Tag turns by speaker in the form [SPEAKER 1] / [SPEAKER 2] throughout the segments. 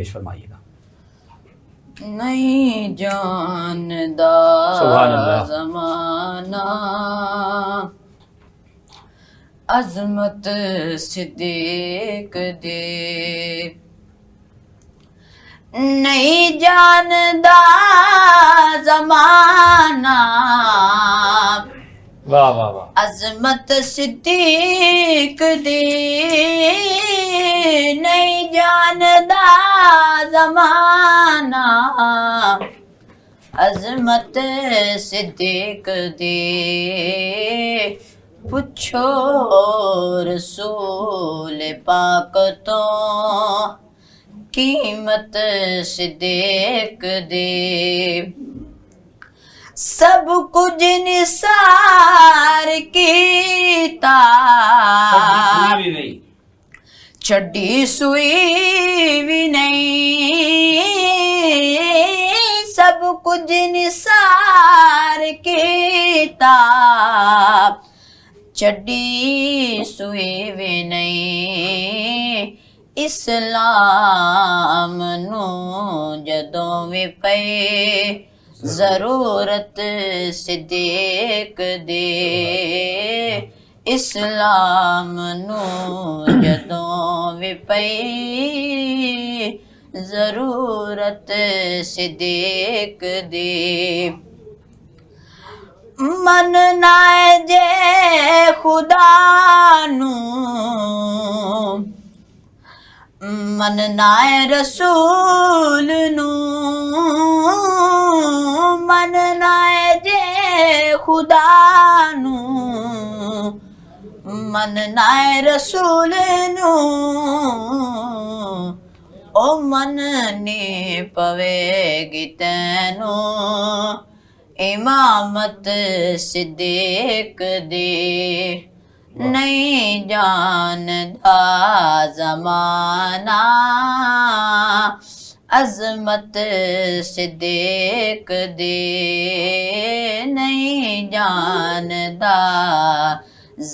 [SPEAKER 1] पेश फरमाइएगा।
[SPEAKER 2] नहीं जानदा
[SPEAKER 1] सुभान अल्लाह।
[SPEAKER 2] ज़माना अज़मत सिद्दीक़ दे, नहीं जानदा ज़माना
[SPEAKER 1] वाह वाह वाह।
[SPEAKER 2] अज़मत सिद्दीक़ दे, नहीं जानदा ज़माना अज़मत सिद्दीक़ दे, पुछो रसूल पाक तो कीमत सिद्दीक़ दे। सब कुछ निसार कीता, छड्डी सुई भी नहीं, सब कुछ निसार कीता, छड्डी सुई भी नहीं। इस्लाम नू जदों भी पई ज़रूरत सिद्दीक़ दे, इस्लाम नू जदों भी पई ज़रूरत सिद्दीक़ दे। मन नाए जे खुदा नू, मन नाए रसूल नू, मन नाए जे खुदा नू, मन नाए रसूल नू, ओ मन नी पवेगी तैनू इमामत सिद्दीक़ दे। नहीं जानदा ज़माना अज़मत सिद्दीक़ दे, नहीं जानदा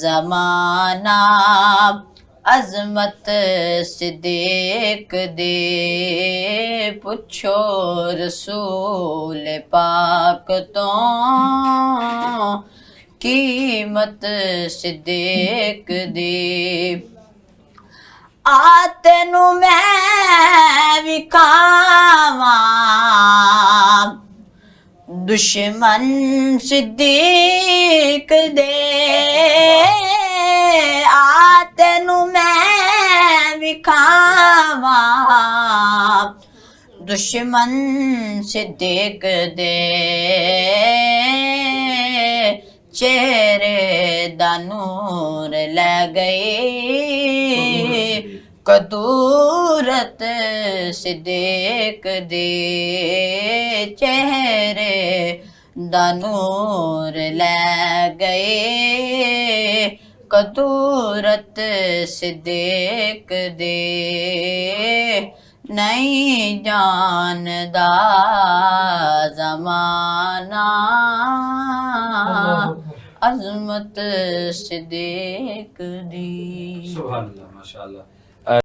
[SPEAKER 2] ज़माना अज़मत सिद्दीक़ दे। पुछो रसूल पाक तो कीमत सिद्दीक़ दे। आ तेनू मैं विखावां दुश्मन सिद्दीक़ दे, आ तेनू मैं विखावां दुश्मन सिद्दीक़ दे। चेहरे दा नूर लै गई कदूरत सिद्दीक़ दे, चेहरे दा नूर लै गए कदूरत सिद्दीक़ दे। नहीं जानदा ज़माना अज़मत सिद्दीक़ दी।
[SPEAKER 1] सुभान अल्लाह, माशाअल्लाह।